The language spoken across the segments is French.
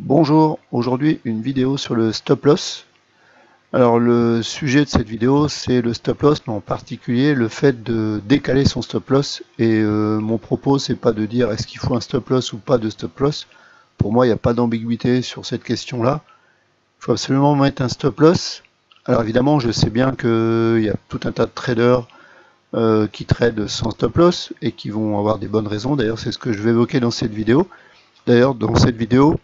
Bonjour, aujourd'hui une vidéo sur le stop loss. Alors le sujet de cette vidéo c'est le stop loss, mais en particulier le fait de décaler son stop loss. Et mon propos c'est pas de dire est-ce qu'il faut un stop loss ou pas de stop loss. Pour moi il n'y a pas d'ambiguïté sur cette question là. Il faut absolument mettre un stop loss. Alors évidemment je sais bien qu'il y a tout un tas de traders qui tradent sans stop loss et qui vont avoir des bonnes raisons. D'ailleurs c'est ce que je vais évoquer dans cette vidéo. D'ailleurs dans cette vidéo,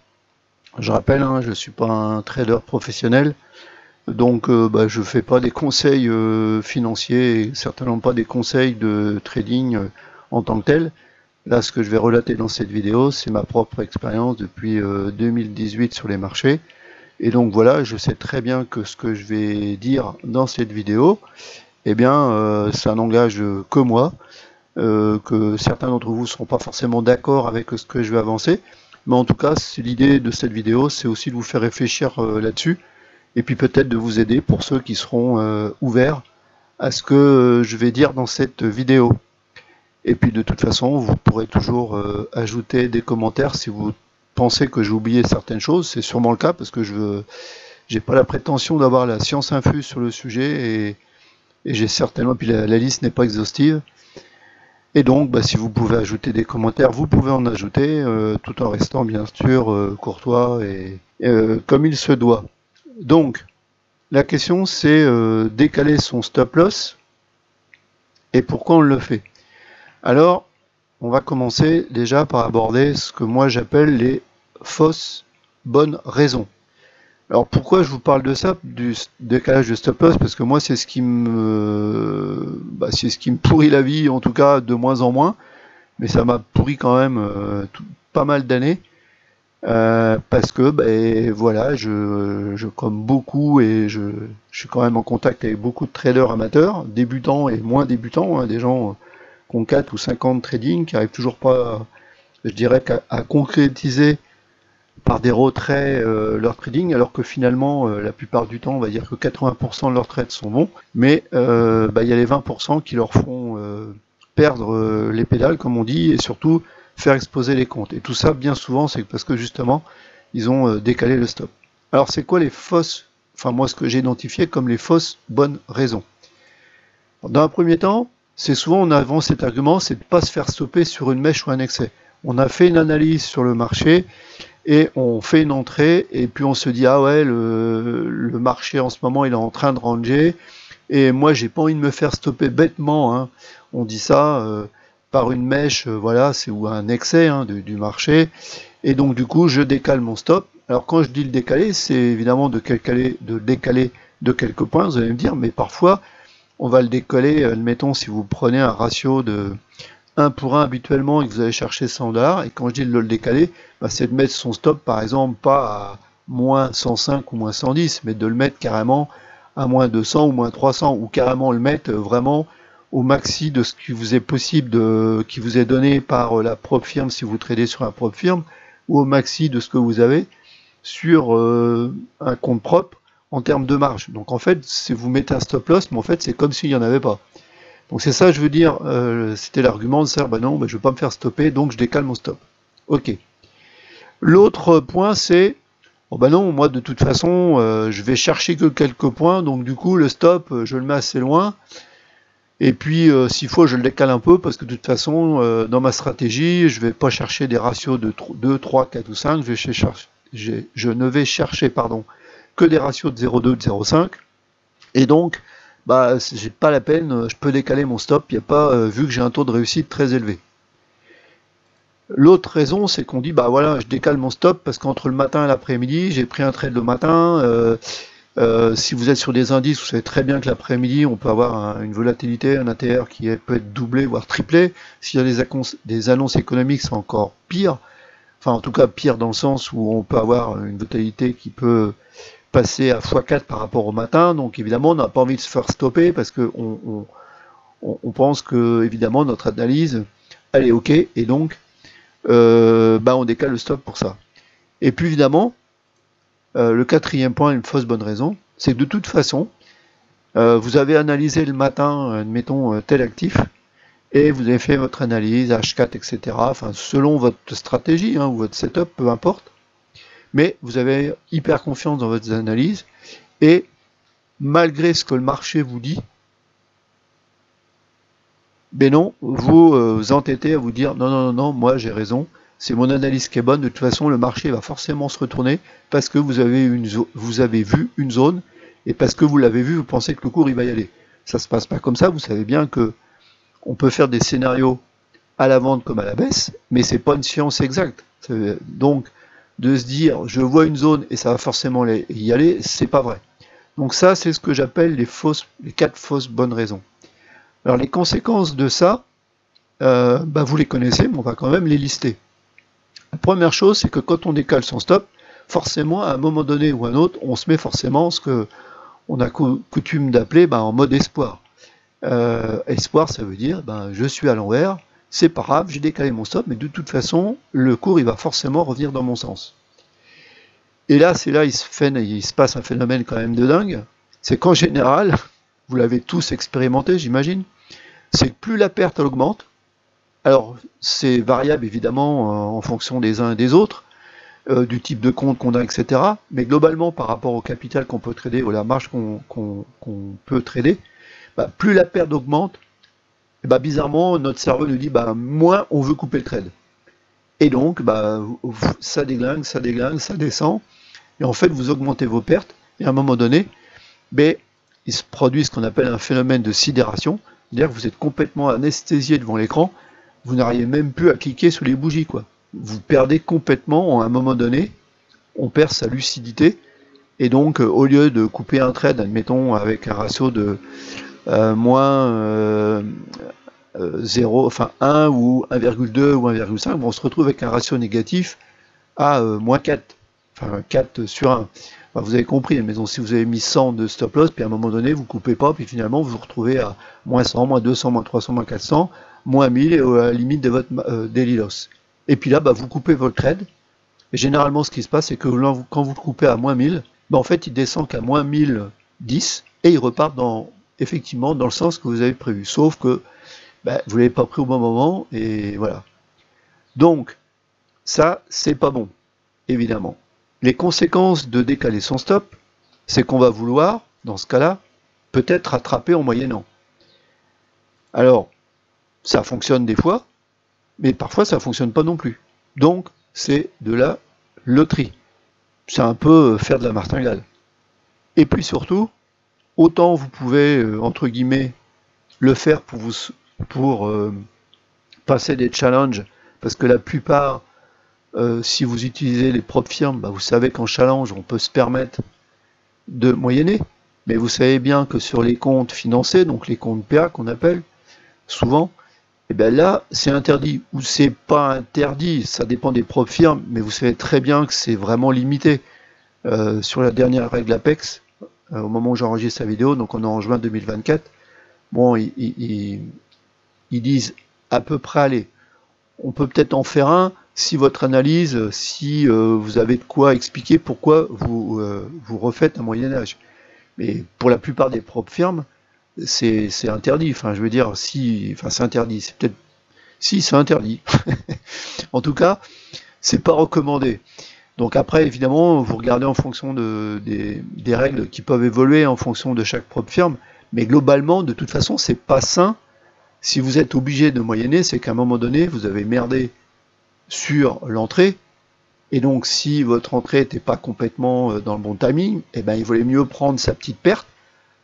je rappelle, je ne suis pas un trader professionnel, donc je ne fais pas des conseils financiers et certainement pas des conseils de trading en tant que tel. Là, ce que je vais relater dans cette vidéo, c'est ma propre expérience depuis 2018 sur les marchés. Et donc voilà, je sais très bien que ce que je vais dire dans cette vidéo, eh bien, ça n'engage que moi, que certains d'entre vous ne seront pas forcément d'accord avec ce que je vais avancer. Mais en tout cas, l'idée de cette vidéo, c'est aussi de vous faire réfléchir là-dessus, et puis peut-être de vous aider pour ceux qui seront ouverts à ce que je vais dire dans cette vidéo. Et puis de toute façon, vous pourrez toujours ajouter des commentaires si vous pensez que j'ai oublié certaines choses. C'est sûrement le cas, parce que je n'ai pas la prétention d'avoir la science infuse sur le sujet, et j'ai certainement, puis la liste n'est pas exhaustive. Et donc, si vous pouvez ajouter des commentaires, vous pouvez en ajouter, tout en restant bien sûr courtois et comme il se doit. Donc, la question c'est décaler son stop loss, et pourquoi on le fait. Alors, on va commencer déjà par aborder ce que moi j'appelle les fausses bonnes raisons. Alors pourquoi je vous parle de ça, du décalage de stop loss? Parce que moi c'est ce qui me pourrit la vie, en tout cas de moins en moins, mais ça m'a pourri quand même pas mal d'années, parce que voilà, je comme beaucoup, et je suis quand même en contact avec beaucoup de traders amateurs, débutants et moins débutants, des gens qui ont 4 ou 5 ans de trading, qui n'arrivent toujours pas, je dirais, à concrétiser par des retraits leur trading, alors que finalement la plupart du temps on va dire que 80% de leurs trades sont bons, mais il y a les 20% qui leur font perdre les pédales comme on dit, et surtout faire exploser les comptes. Et tout ça bien souvent c'est parce que justement ils ont décalé le stop. Alors c'est quoi les fausses, enfin moi ce que j'ai identifié comme les fausses bonnes raisons? Dans un premier temps, c'est souvent on avance cet argument, c'est de ne pas se faire stopper sur une mèche ou un excès. On a fait une analyse sur le marché et on fait une entrée, et puis on se dit ah ouais, le marché en ce moment il est en train de ranger, et moi j'ai pas envie de me faire stopper bêtement, on dit ça par une mèche, voilà, c'est ou un excès du marché, et donc du coup je décale mon stop. Alors quand je dis le décaler, c'est évidemment de décaler de quelques points. Vous allez me dire, mais parfois on va le décaler, admettons si vous prenez un ratio de 1 pour 1 habituellement et que vous allez chercher 100$, et quand je dis de le décaler, c'est de mettre son stop par exemple pas à moins 105 ou moins 110, mais de le mettre carrément à moins 200 ou moins 300, ou carrément le mettre vraiment au maxi de ce qui vous est possible, qui vous est donné par la prop firme si vous tradez sur un prop firme, ou au maxi de ce que vous avez sur un compte propre en termes de marge. Donc en fait, si vous mettez un stop loss, mais en fait c'est comme s'il n'y en avait pas. Donc c'est ça, je veux dire, c'était l'argument de ça, non, je ne veux pas me faire stopper, donc je décale mon stop. Ok. L'autre point, c'est, non, moi de toute façon, je vais chercher que quelques points, donc du coup, le stop, je le mets assez loin, et puis s'il faut, je le décale un peu, parce que de toute façon, dans ma stratégie, je ne vais pas chercher des ratios de 2, 3, 4 ou 5, je ne vais chercher que des ratios de 0,2, de 0,5, et donc, j'ai pas la peine, je peux décaler mon stop, il n'y a pas, vu que j'ai un taux de réussite très élevé. L'autre raison, c'est qu'on dit, voilà, je décale mon stop parce qu'entre le matin et l'après-midi, j'ai pris un trade le matin. Si vous êtes sur des indices, vous savez très bien que l'après-midi, on peut avoir une volatilité, un ATR qui peut être doublé, voire triplé. S'il y a des annonces économiques, c'est encore pire. Enfin, en tout cas, pire dans le sens où on peut avoir une volatilité qui peut passer à x4 par rapport au matin, donc évidemment on n'a pas envie de se faire stopper parce que on pense que évidemment notre analyse elle est ok, et donc on décale le stop pour ça. Et puis évidemment le quatrième point, une fausse bonne raison, c'est que de toute façon vous avez analysé le matin, admettons tel actif, et vous avez fait votre analyse H4, etc. Enfin selon votre stratégie ou votre setup, peu importe. mais vous avez hyper confiance dans votre analyse, et malgré ce que le marché vous dit, ben non, vous vous entêtez à vous dire non, non, non, non, moi j'ai raison, c'est mon analyse qui est bonne, de toute façon le marché va forcément se retourner parce que vous avez vu une zone, et parce que vous l'avez vu, vous pensez que le cours il va y aller. Ça se passe pas comme ça, vous savez bien que on peut faire des scénarios à la vente comme à la baisse, mais c'est pas une science exacte. Donc de se dire je vois une zone et ça va forcément y aller, c'est pas vrai. Donc ça c'est ce que j'appelle les 4 fausses bonnes raisons. Alors les conséquences de ça, vous les connaissez, mais on va quand même les lister. La première chose, c'est que quand on décale son stop, forcément, à un moment donné ou à un autre, on se met forcément ce que on a coutume d'appeler en mode espoir. Espoir, ça veut dire, je suis à l'envers, c'est pas grave, j'ai décalé mon stop, mais de toute façon, le cours, il va forcément revenir dans mon sens. Et là, c'est là, il se passe un phénomène quand même de dingue, c'est qu'en général, vous l'avez tous expérimenté, j'imagine, c'est que plus la perte augmente, alors c'est variable évidemment en fonction des uns et des autres, du type de compte qu'on a, etc. Mais globalement, par rapport au capital qu'on peut trader, ou la marge qu'on peut trader, plus la perte augmente, bizarrement, notre cerveau nous dit moins on veut couper le trade. Et donc, ça déglingue, ça descend, et en fait, vous augmentez vos pertes, et à un moment donné, il se produit ce qu'on appelle un phénomène de sidération, c'est-à-dire que vous êtes complètement anesthésié devant l'écran, vous n'arrivez même plus à cliquer sur les bougies, quoi. Vous perdez complètement, à un moment donné, on perd sa lucidité, et donc au lieu de couper un trade, admettons, avec un ratio de moins 0, enfin 1 ou 1,2 ou 1,5, on se retrouve avec un ratio négatif à moins 4, enfin 4 sur 1. Vous avez compris, mais si vous avez mis 100 de stop loss, puis à un moment donné, vous coupez pas, puis finalement, vous vous retrouvez à moins 100, moins 200, moins 300, moins 400, moins 1000, et à la limite de votre daily loss. Et puis là, vous coupez votre trade, et généralement, ce qui se passe, c'est que quand vous le coupez à moins 1000, en fait, il descend qu'à moins 1010, et il repart effectivement dans le sens que vous avez prévu. Sauf que vous l'avez pas pris au bon moment, et voilà. Donc, ça, c'est pas bon, évidemment. Les conséquences de décaler son stop, c'est qu'on va vouloir, dans ce cas-là, peut-être rattraper en moyennant. Alors, ça fonctionne des fois, mais parfois ça fonctionne pas non plus. Donc, c'est de la loterie. C'est un peu faire de la martingale. Et puis surtout, autant vous pouvez, entre guillemets, le faire pour passer des challenges, parce que la plupart, si vous utilisez les propres firmes, vous savez qu'en challenge, on peut se permettre de moyenner, mais vous savez bien que sur les comptes financés, donc les comptes PA qu'on appelle, souvent, là, c'est interdit, ou c'est pas interdit, ça dépend des propres firmes, mais vous savez très bien que c'est vraiment limité. Sur la dernière règle Apex, au moment où j'enregistre la vidéo, donc on est en juin 2024, ils disent à peu près, allez, on peut peut-être en faire un, si votre analyse, si vous avez de quoi expliquer pourquoi vous refaites un moyen-âge. Mais pour la plupart des propres firmes, c'est interdit. Enfin, je veux dire, c'est interdit. C'est peut-être, si, c'est interdit. En tout cas, c'est pas recommandé. Donc après, évidemment, vous regardez en fonction des règles qui peuvent évoluer en fonction de chaque propre firme. Mais globalement, de toute façon, c'est pas sain. Si vous êtes obligé de moyenner, c'est qu'à un moment donné, vous avez merdé sur l'entrée, et donc si votre entrée n'était pas complètement dans le bon timing, il valait mieux prendre sa petite perte,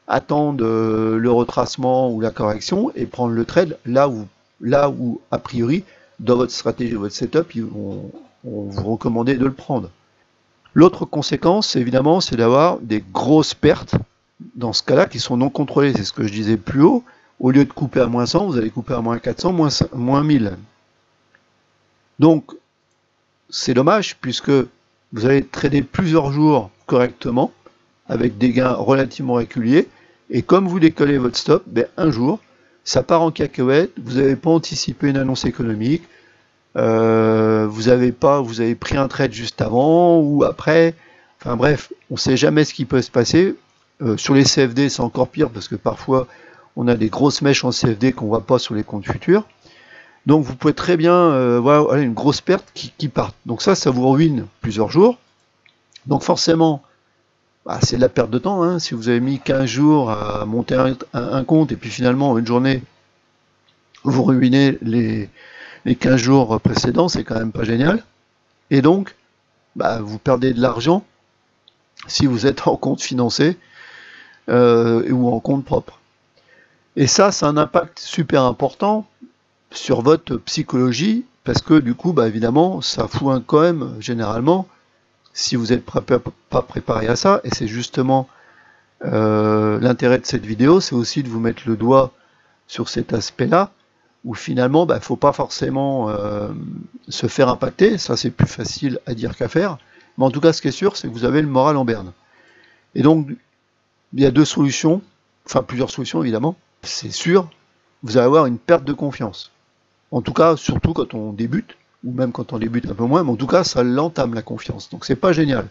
attendre le retracement ou la correction, et prendre le trade là où a priori, dans votre stratégie, votre setup, on vous recommandait de le prendre. L'autre conséquence, évidemment, c'est d'avoir des grosses pertes, dans ce cas-là, qui sont non contrôlées. C'est ce que je disais plus haut. Au lieu de couper à moins 100, vous allez couper à moins 400, moins 1000. Donc, c'est dommage, puisque vous allez trader plusieurs jours correctement, avec des gains relativement réguliers, et comme vous décollez votre stop, un jour, ça part en cacahuète, vous n'avez pas anticipé une annonce économique, vous avez pris un trade juste avant ou après, enfin bref, on ne sait jamais ce qui peut se passer. Sur les CFD, c'est encore pire, parce que parfois, on a des grosses mèches en CFD qu'on ne voit pas sur les comptes futurs. Donc vous pouvez très bien voir une grosse perte qui part. Donc ça vous ruine plusieurs jours. Donc forcément, bah, c'est de la perte de temps, hein. Si vous avez mis 15 jours à monter un compte et puis finalement une journée, vous ruinez les 15 jours précédents, c'est quand même pas génial. Et donc, bah, vous perdez de l'argent si vous êtes en compte financé ou en compte propre. Et ça a un impact super important sur votre psychologie, parce que du coup, bah, évidemment, ça fout quand même, généralement, si vous n'êtes pas préparé à ça, et c'est justement l'intérêt de cette vidéo, c'est aussi de vous mettre le doigt sur cet aspect-là, où finalement, bah, faut pas forcément se faire impacter, ça c'est plus facile à dire qu'à faire, mais en tout cas, ce qui est sûr, c'est que vous avez le moral en berne. Et donc, il y a deux solutions, enfin plusieurs solutions évidemment, c'est sûr, vous allez avoir une perte de confiance. En tout cas, surtout quand on débute, ou même quand on débute un peu moins, mais en tout cas, ça l'entame la confiance. Donc c'est pas génial.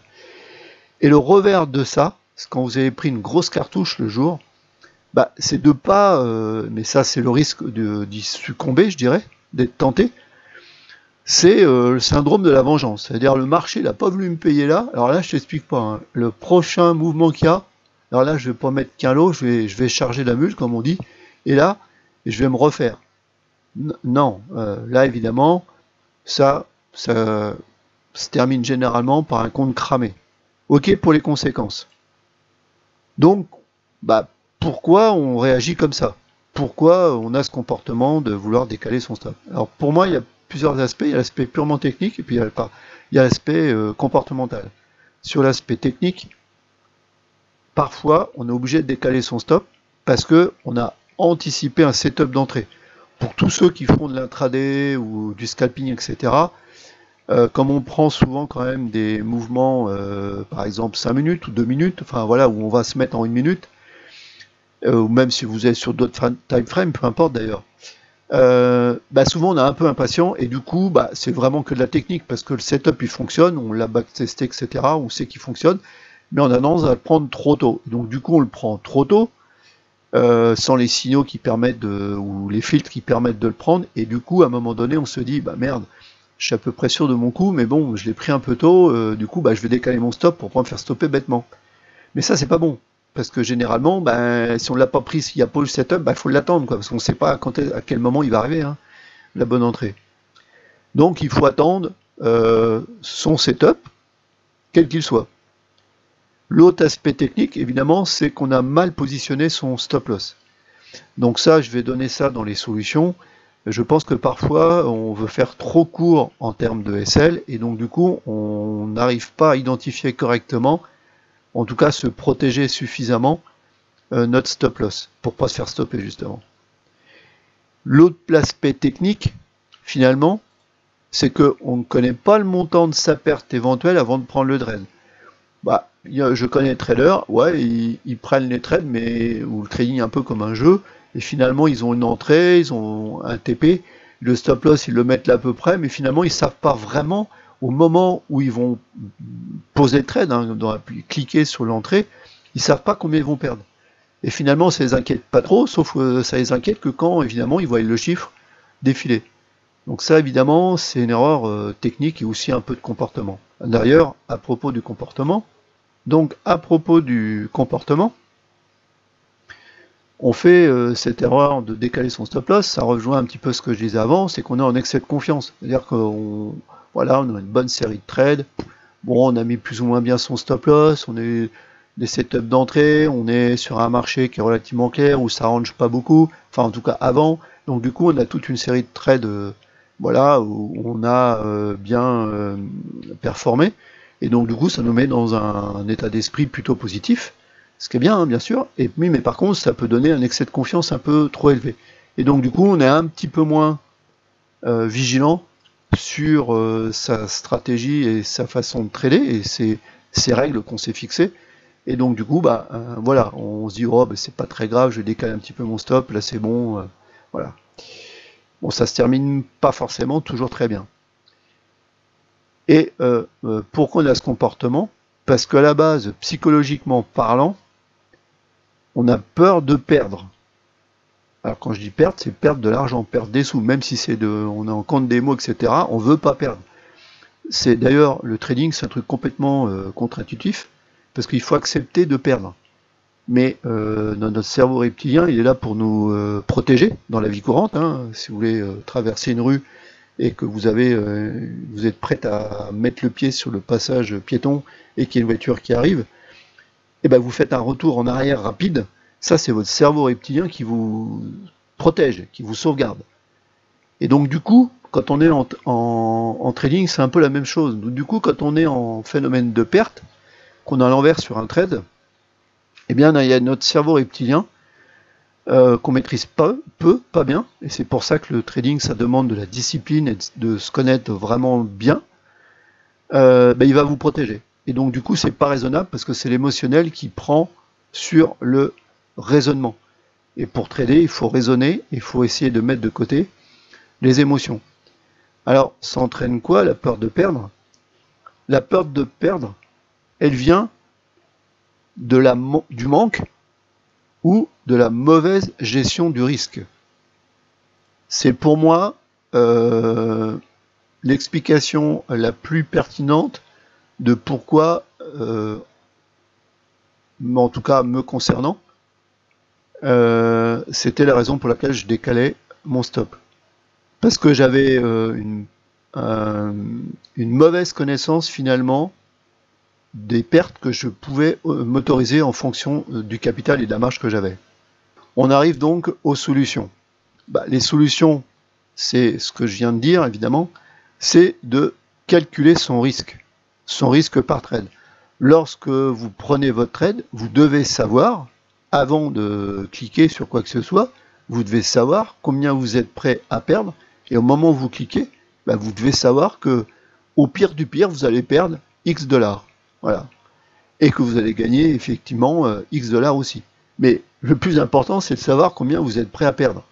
Et le revers de ça, c'est quand vous avez pris une grosse cartouche le jour, bah, c'est de pas, mais ça c'est le risque d'y succomber, je dirais, d'être tenté, c'est le syndrome de la vengeance. C'est-à-dire le marché n'a pas voulu me payer là, alors là je t'explique pas, hein. Le prochain mouvement qu'il y a, alors là je vais pas mettre qu'un lot, je vais charger la mule comme on dit, et là je vais me refaire. Non, là évidemment, ça se termine généralement par un compte cramé. Ok pour les conséquences. Donc, bah, pourquoi on réagit comme ça? Pourquoi on a ce comportement de vouloir décaler son stop? Alors pour moi, il y a plusieurs aspects. Il y a l'aspect purement technique et puis il y a l'aspect comportemental. Sur l'aspect technique, parfois on est obligé de décaler son stop parce que on a anticipé un setup d'entrée. Pour tous ceux qui font de l'intraday ou du scalping, etc., comme on prend souvent quand même des mouvements, par exemple 5 minutes ou 2 minutes, enfin voilà, où on va se mettre en 1 minute, ou même si vous êtes sur d'autres time frames, peu importe d'ailleurs, bah souvent on est un peu impatient et du coup bah, c'est vraiment que de la technique parce que le setup il fonctionne, on l'a backtesté, etc., on sait qu'il fonctionne, mais on a tendance à le prendre trop tôt. Donc du coup on le prend trop tôt, sans les signaux qui permettent ou les filtres qui permettent de le prendre, et du coup à un moment donné on se dit bah merde, je suis à peu près sûr de mon coup, mais bon je l'ai pris un peu tôt, du coup bah, je vais décaler mon stop pour pas me faire stopper bêtement. Mais ça c'est pas bon, parce que généralement bah, si on l'a pas pris, s'il n'y a pas eu le setup, bah, faut l'attendre, quoi, parce qu'on sait pas à quel moment il va arriver, hein, la bonne entrée. Donc il faut attendre son setup, quel qu'il soit. L'autre aspect technique, évidemment, c'est qu'on a mal positionné son stop loss. Donc ça, je vais donner ça dans les solutions. Je pense que parfois, on veut faire trop court en termes de SL, et donc du coup, on n'arrive pas à identifier correctement, en tout cas se protéger suffisamment, notre stop loss, pour pas se faire stopper justement. L'autre aspect technique, finalement, c'est qu'on ne connaît pas le montant de sa perte éventuelle avant de prendre le trade. Bah, je connais les traders, ouais, ils prennent les trades, mais ou le trading un peu comme un jeu, et finalement ils ont une entrée, ils ont un TP, le stop loss ils le mettent là à peu près, mais finalement ils savent pas vraiment au moment où ils vont poser le trade, hein, cliquer sur l'entrée, ils savent pas combien ils vont perdre. Et finalement ça les inquiète pas trop, sauf que ça les inquiète que quand évidemment ils voient le chiffre défiler. Donc ça évidemment c'est une erreur technique et aussi un peu de comportement. D'ailleurs, à propos du comportement, on fait cette erreur de décaler son stop loss, ça rejoint un petit peu ce que je disais avant, c'est qu'on est en excès de confiance. C'est-à-dire qu'on voilà, on a une bonne série de trades, bon, on a mis plus ou moins bien son stop loss, on a des setups d'entrée, on est sur un marché qui est relativement clair, où ça range pas beaucoup, enfin en tout cas avant, donc du coup on a toute une série de trades voilà, où on a bien performé, et donc du coup ça nous met dans un état d'esprit plutôt positif, ce qui est bien, hein, bien sûr, et oui, mais par contre ça peut donner un excès de confiance un peu trop élevé. Et donc du coup on est un petit peu moins vigilant sur sa stratégie et sa façon de trader, et ses règles qu'on s'est fixées, et donc du coup bah voilà, on se dit oh bah, c'est pas très grave, je décale un petit peu mon stop, là c'est bon, voilà. Bon, ça se termine pas forcément toujours très bien. Et pourquoi on a ce comportement? Parce qu'à la base, psychologiquement parlant, on a peur de perdre. Alors quand je dis perdre, c'est perdre de l'argent, perdre des sous, même si on est en compte démo, etc., on veut pas perdre. C'est d'ailleurs, le trading, c'est un truc complètement contre-intuitif, parce qu'il faut accepter de perdre. Mais notre cerveau reptilien, il est là pour nous protéger dans la vie courante. Hein. Si vous voulez traverser une rue et que vous êtes prête à mettre le pied sur le passage piéton et qu'il y a une voiture qui arrive, et ben vous faites un retour en arrière rapide. Ça, c'est votre cerveau reptilien qui vous protège, qui vous sauvegarde. Et donc du coup, quand on est en trading, c'est un peu la même chose. Du coup, quand on est en phénomène de perte, qu'on a à l'envers sur un trade, eh bien, il y a notre cerveau reptilien qu'on maîtrise pas bien, et c'est pour ça que le trading, ça demande de la discipline et de se connaître vraiment bien. Il va vous protéger. Et donc du coup, c'est pas raisonnable parce que c'est l'émotionnel qui prend sur le raisonnement. Et pour trader, il faut raisonner, il faut essayer de mettre de côté les émotions. Alors, ça entraîne quoi, la peur de perdre? La peur de perdre, elle vient du manque ou de la mauvaise gestion du risque. C'est pour moi l'explication la plus pertinente de pourquoi, en tout cas me concernant, c'était la raison pour laquelle je décalais mon stop. Parce que j'avais une mauvaise connaissance finalement des pertes que je pouvais m'autoriser en fonction du capital et de la marge que j'avais. On arrive donc aux solutions. Les solutions, c'est ce que je viens de dire évidemment, c'est de calculer son risque par trade. Lorsque vous prenez votre trade, vous devez savoir, avant de cliquer sur quoi que ce soit, vous devez savoir combien vous êtes prêt à perdre, et au moment où vous cliquez, vous devez savoir que au pire du pire, vous allez perdre X $. Voilà. Et que vous allez gagner effectivement X $ aussi. Mais le plus important, c'est de savoir combien vous êtes prêt à perdre.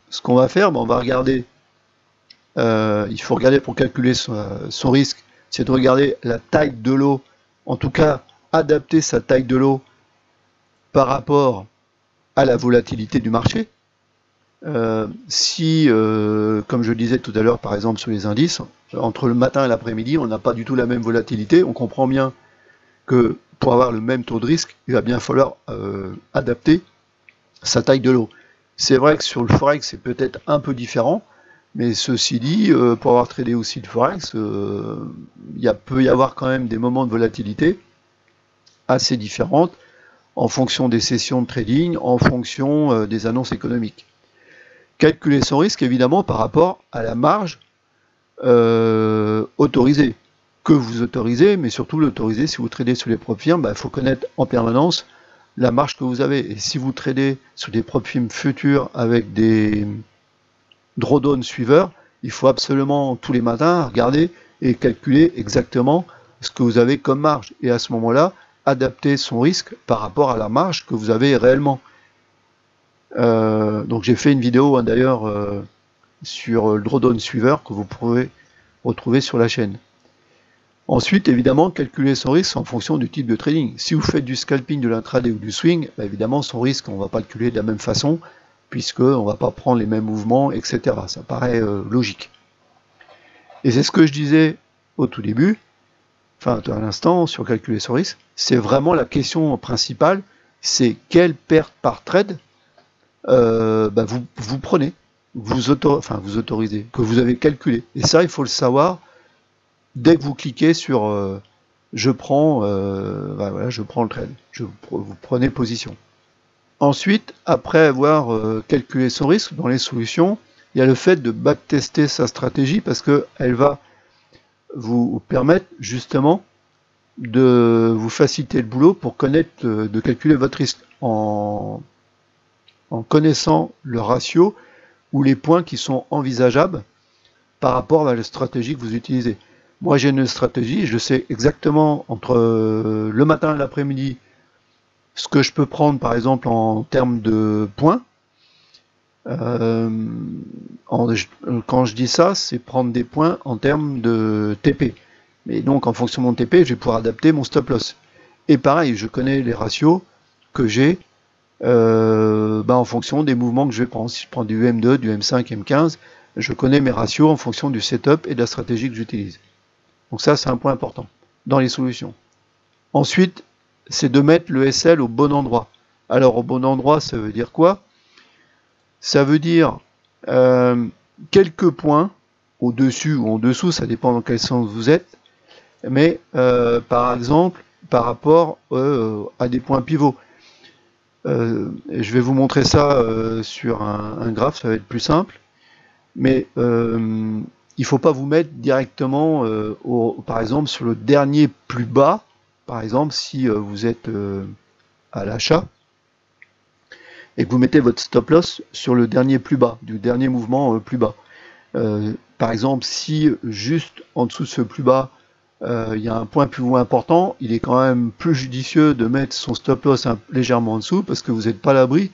Ce qu'on va faire, on va regarder, il faut regarder pour calculer son risque, c'est de regarder la taille de lot, en tout cas adapter sa taille de lot par rapport à la volatilité du marché. Si, comme je le disais tout à l'heure, par exemple sur les indices, entre le matin et l'après-midi, on n'a pas du tout la même volatilité, on comprend bien que pour avoir le même taux de risque, il va bien falloir adapter sa taille de lot. C'est vrai que sur le Forex, c'est peut-être un peu différent, mais ceci dit, pour avoir tradé aussi le Forex, il peut y avoir quand même des moments de volatilité assez différentes en fonction des sessions de trading, en fonction des annonces économiques. Calculer son risque évidemment par rapport à la marge autorisée, que vous autorisez, mais surtout l'autoriser si vous tradez sur les prop firmes, il faut connaître en permanence la marge que vous avez. Et si vous tradez sur des prop firmes futures avec des drawdown suiveurs, il faut absolument tous les matins regarder et calculer exactement ce que vous avez comme marge. Et à ce moment-là, adapter son risque par rapport à la marge que vous avez réellement. Donc j'ai fait une vidéo d'ailleurs sur le drawdown suiveur que vous pouvez retrouver sur la chaîne. Ensuite, évidemment, calculer son risque en fonction du type de trading. Si vous faites du scalping, de l'intraday ou du swing, évidemment, son risque, on ne va pas le calculer de la même façon, puisqu'on ne va pas prendre les mêmes mouvements, etc. Ça paraît logique. Et c'est ce que je disais au tout début, enfin à l'instant, sur calculer son risque, c'est vraiment la question principale, c'est quelle perte par trade vous prenez, vous autorisez, que vous avez calculé. Et ça, il faut le savoir dès que vous cliquez sur je prends le trade, vous prenez position. Ensuite, après avoir calculé son risque dans les solutions, il y a le fait de backtester sa stratégie parce qu'elle va vous permettre justement de vous faciliter le boulot pour connaître, de calculer votre risque en connaissant le ratio ou les points qui sont envisageables par rapport à la stratégie que vous utilisez. Moi j'ai une stratégie, je sais exactement entre le matin et l'après-midi ce que je peux prendre par exemple en termes de points. Quand je dis ça, c'est prendre des points en termes de TP. Mais donc en fonction de mon TP, je vais pouvoir adapter mon stop loss. Et pareil, je connais les ratios que j'ai en fonction des mouvements que je vais prendre. Si je prends du M2, du M5, M15, je connais mes ratios en fonction du setup et de la stratégie que j'utilise. Donc ça, c'est un point important dans les solutions. Ensuite, c'est de mettre le SL au bon endroit. Alors, au bon endroit, ça veut dire quoi? Ça veut dire quelques points au-dessus ou en dessous, ça dépend dans quel sens vous êtes, mais par exemple, par rapport à des points pivots. Je vais vous montrer ça sur un graphe, ça va être plus simple, mais il ne faut pas vous mettre directement, par exemple, sur le dernier plus bas. Par exemple, si vous êtes à l'achat et que vous mettez votre stop loss sur le dernier plus bas, du dernier mouvement plus bas. Par exemple, si juste en dessous de ce plus bas, il y a un point pivot important, il est quand même plus judicieux de mettre son stop loss légèrement en dessous parce que vous n'êtes pas à l'abri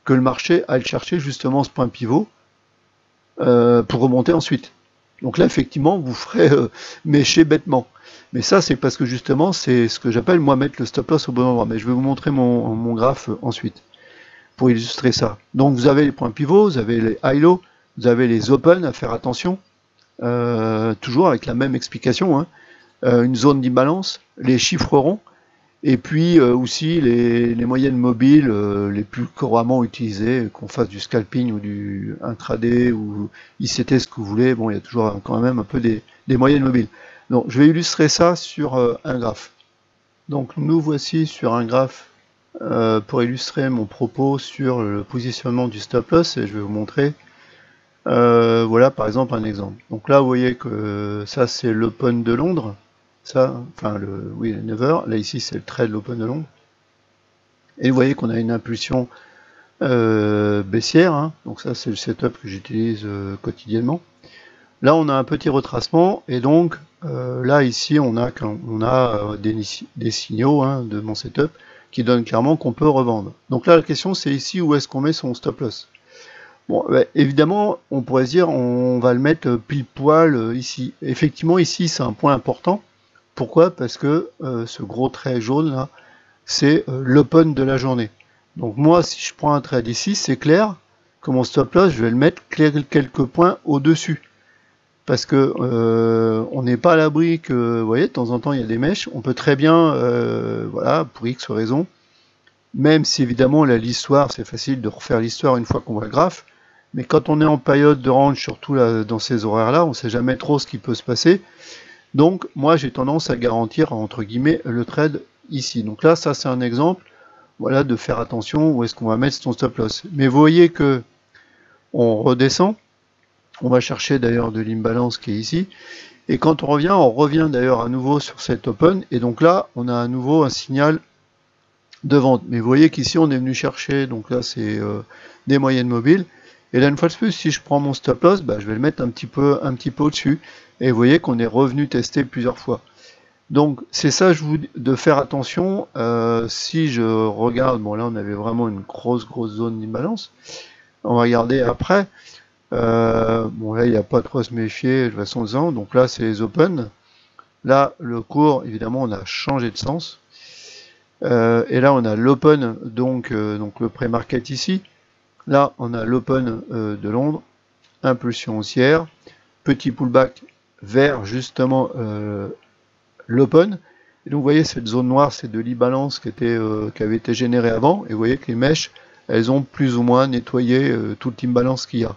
que le marché aille chercher justement ce point pivot pour remonter ensuite. Donc là, effectivement, vous ferez mécher bêtement. Mais ça, c'est parce que justement, c'est ce que j'appelle, moi, mettre le stop loss au bon endroit. Mais je vais vous montrer mon graphe ensuite pour illustrer ça. Donc vous avez les points pivots, vous avez les high-low, vous avez les open à faire attention, toujours avec la même explication, hein. Une zone d'imbalance, les chiffres ronds, et puis aussi les moyennes mobiles les plus couramment utilisées, qu'on fasse du scalping ou du intraday ou ICT, ce que vous voulez. Bon, il y a toujours quand même un peu des moyennes mobiles. Donc je vais illustrer ça sur un graphe. Donc nous voici sur un graphe pour illustrer mon propos sur le positionnement du stop loss, et je vais vous montrer voilà par exemple un exemple. Donc là vous voyez que ça c'est l'open de Londres, ça, enfin oui, les 9 heures, là ici c'est le trade de l'open de Londres, et vous voyez qu'on a une impulsion baissière, hein. Donc ça c'est le setup que j'utilise quotidiennement. Là on a un petit retracement, et donc là ici on a des signaux, hein, de mon setup qui donnent clairement qu'on peut revendre. Donc là la question c'est ici où est-ce qu'on met son stop loss. Bon, évidemment, on pourrait se dire, on va le mettre pile poil ici. Effectivement, ici, c'est un point important. Pourquoi? Parce que ce gros trait jaune là, c'est l'open de la journée. Donc moi, si je prends un trade ici, c'est clair que mon stop loss, je vais le mettre quelques points au-dessus. Parce que on n'est pas à l'abri que, vous voyez, de temps en temps, il y a des mèches. On peut très bien, voilà, pour X raison, même si évidemment, là, l'histoire, c'est facile de refaire l'histoire une fois qu'on voit le graphe. Mais quand on est en période de range, surtout là, dans ces horaires-là, on ne sait jamais trop ce qui peut se passer. Donc, moi, j'ai tendance à garantir, entre guillemets, le trade ici. Donc là, ça, c'est un exemple, voilà, de faire attention où est-ce qu'on va mettre son stop loss. Mais vous voyez que on redescend. On va chercher d'ailleurs de l'imbalance qui est ici. Et quand on revient d'ailleurs à nouveau sur cet open. Et donc là, on a à nouveau un signal de vente. Mais vous voyez qu'ici, on est venu chercher, donc là, c'est des moyennes mobiles. Et là, une fois de plus, si je prends mon stop loss, je vais le mettre un petit peu au-dessus. Et vous voyez qu'on est revenu tester plusieurs fois. Donc, c'est ça, je vous dis, de faire attention. Si je regarde, bon là, on avait vraiment une grosse zone d'imbalance. On va regarder après. Bon là, il n'y a pas trop à se méfier, de toute façon. Donc là, c'est les open. Là, le cours, évidemment, on a changé de sens. Et là, on a l'open, donc le pré-market ici. Là, on a l'open de Londres, impulsion haussière, petit pullback vers justement l'open. Et donc, vous voyez, cette zone noire, c'est de l'imbalance qui avait été générée avant. Et vous voyez que les mèches, elles ont plus ou moins nettoyé toute l'imbalance qu'il y a.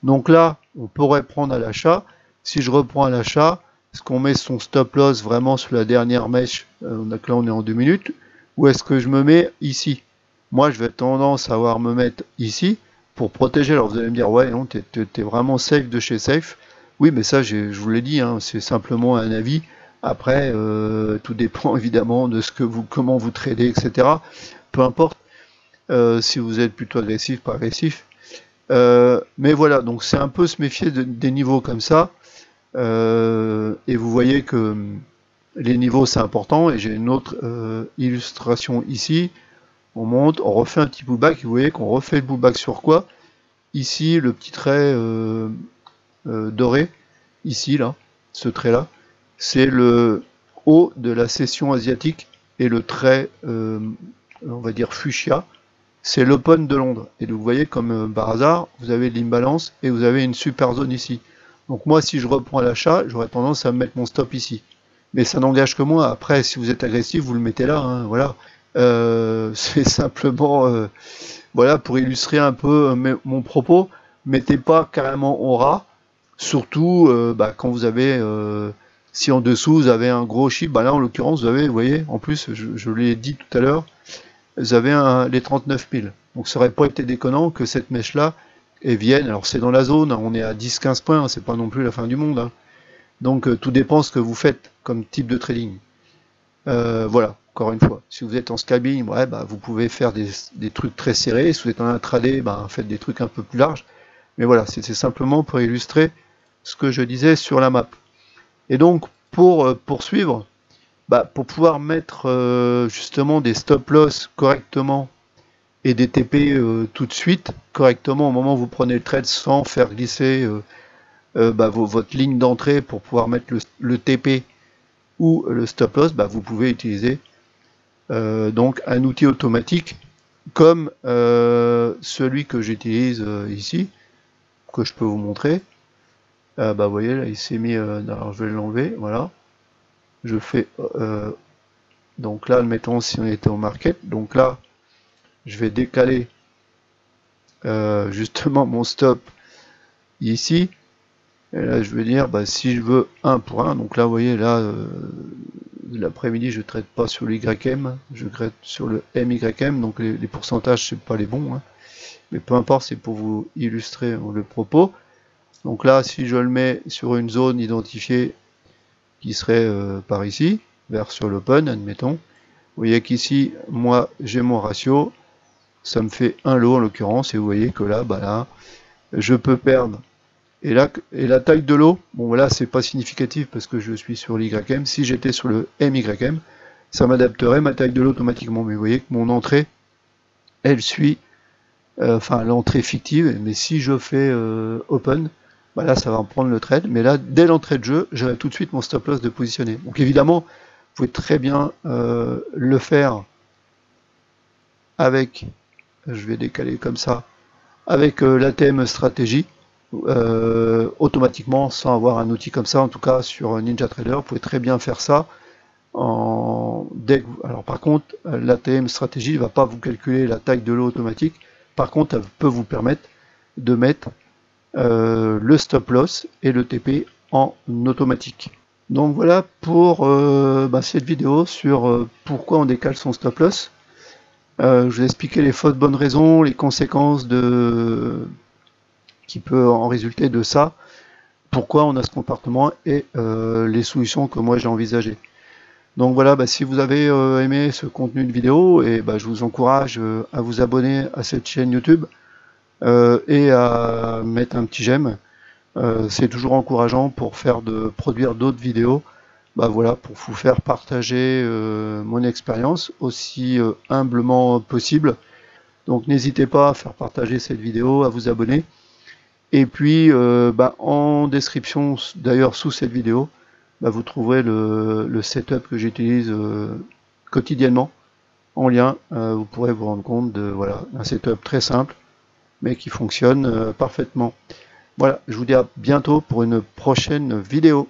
Donc là, on pourrait prendre à l'achat. Si je reprends à l'achat, est-ce qu'on met son stop loss vraiment sur la dernière mèche? Donc là, on est en 2 minutes. Ou est-ce que je me mets ici? Moi, je vais tendance à me mettre ici pour protéger. Alors, vous allez me dire, ouais, non, t'es vraiment safe de chez safe. Oui, mais ça, je vous l'ai dit, hein, c'est simplement un avis. Après, tout dépend évidemment de comment vous tradez, etc. Peu importe si vous êtes plutôt agressif, pas agressif. Mais voilà, donc c'est un peu se méfier des niveaux comme ça. Et vous voyez que les niveaux, c'est important. Et j'ai une autre illustration ici. On monte, on refait un petit pullback, et vous voyez qu'on refait le pullback sur quoi? Ici, le petit trait doré, ici, là, ce trait-là, c'est le haut de la session asiatique, et le trait, on va dire fuchsia, c'est l'open de Londres. Et vous voyez, comme par hasard, vous avez l'imbalance, et vous avez une super zone ici. Donc moi, si je reprends à l'achat, j'aurais tendance à mettre mon stop ici. Mais ça n'engage que moi. Après, si vous êtes agressif, vous le mettez là, hein, voilà. C'est simplement, voilà, pour illustrer un peu mon propos. Mettez pas carrément au ras, surtout quand vous avez, si en dessous vous avez un gros chiffre, là en l'occurrence vous avez, vous voyez, en plus je l'ai dit tout à l'heure, vous avez les 39 000. Donc ça aurait pas été déconnant que cette mèche là vienne, alors c'est dans la zone, on est à 10-15 points, c'est pas non plus la fin du monde, hein. Donc tout dépend ce que vous faites comme type de trading. Voilà, encore une fois, si vous êtes en scalping, ouais, vous pouvez faire des trucs très serrés, si vous êtes en intraday, faites des trucs un peu plus larges, mais voilà, c'est simplement pour illustrer ce que je disais sur la map. Et donc, pour poursuivre, pour pouvoir mettre justement des stop loss correctement et des TP tout de suite, correctement au moment où vous prenez le trade sans faire glisser votre ligne d'entrée pour pouvoir mettre le TP ou le stop loss, vous pouvez utiliser donc un outil automatique comme celui que j'utilise ici, que je peux vous montrer. Vous voyez là il s'est mis, alors je vais l'enlever, voilà. Je fais donc là admettons si on était au market, donc là je vais décaler justement mon stop ici, et là je vais dire si je veux 1 pour 1, donc là vous voyez là l'après-midi je traite pas sur l'YM, je traite sur le MYM, donc les pourcentages c'est pas les bons, hein. Mais peu importe, c'est pour vous illustrer le propos. Donc là si je le mets sur une zone identifiée qui serait par ici, vers sur l'open, admettons, vous voyez qu'ici moi j'ai mon ratio, ça me fait un lot en l'occurrence, et vous voyez que là, là, je peux perdre. Et là, la taille de l'eau, bon voilà, c'est pas significatif parce que je suis sur l'YM. Si j'étais sur le MYM, ça m'adapterait ma taille de l'eau automatiquement. Mais vous voyez que mon entrée, elle suit, l'entrée fictive. Mais si je fais open, là, ça va en prendre le trade. Mais là, dès l'entrée de jeu, j'aurai tout de suite mon stop loss de positionner. Donc évidemment, vous pouvez très bien le faire avec, je vais décaler comme ça, avec l'ATM stratégie. Automatiquement sans avoir un outil comme ça, en tout cas sur NinjaTrader, vous pouvez très bien faire ça. Alors par contre, l'ATM stratégie ne va pas vous calculer la taille de l'eau automatique, par contre elle peut vous permettre de mettre le stop loss et le TP en automatique. Donc voilà pour cette vidéo sur pourquoi on décale son stop loss. Je vous ai expliqué les fausses bonnes raisons, les conséquences qui peut en résulter de ça, pourquoi on a ce comportement et les solutions que moi j'ai envisagées. Donc voilà, si vous avez aimé ce contenu de vidéo, et je vous encourage à vous abonner à cette chaîne YouTube et à mettre un petit j'aime. C'est toujours encourageant pour produire d'autres vidéos, voilà, pour vous faire partager mon expérience aussi humblement possible. Donc n'hésitez pas à faire partager cette vidéo, à vous abonner. Et puis en description d'ailleurs sous cette vidéo, vous trouverez le setup que j'utilise quotidiennement en lien. Vous pourrez vous rendre compte de un setup très simple mais qui fonctionne parfaitement. Voilà, je vous dis à bientôt pour une prochaine vidéo.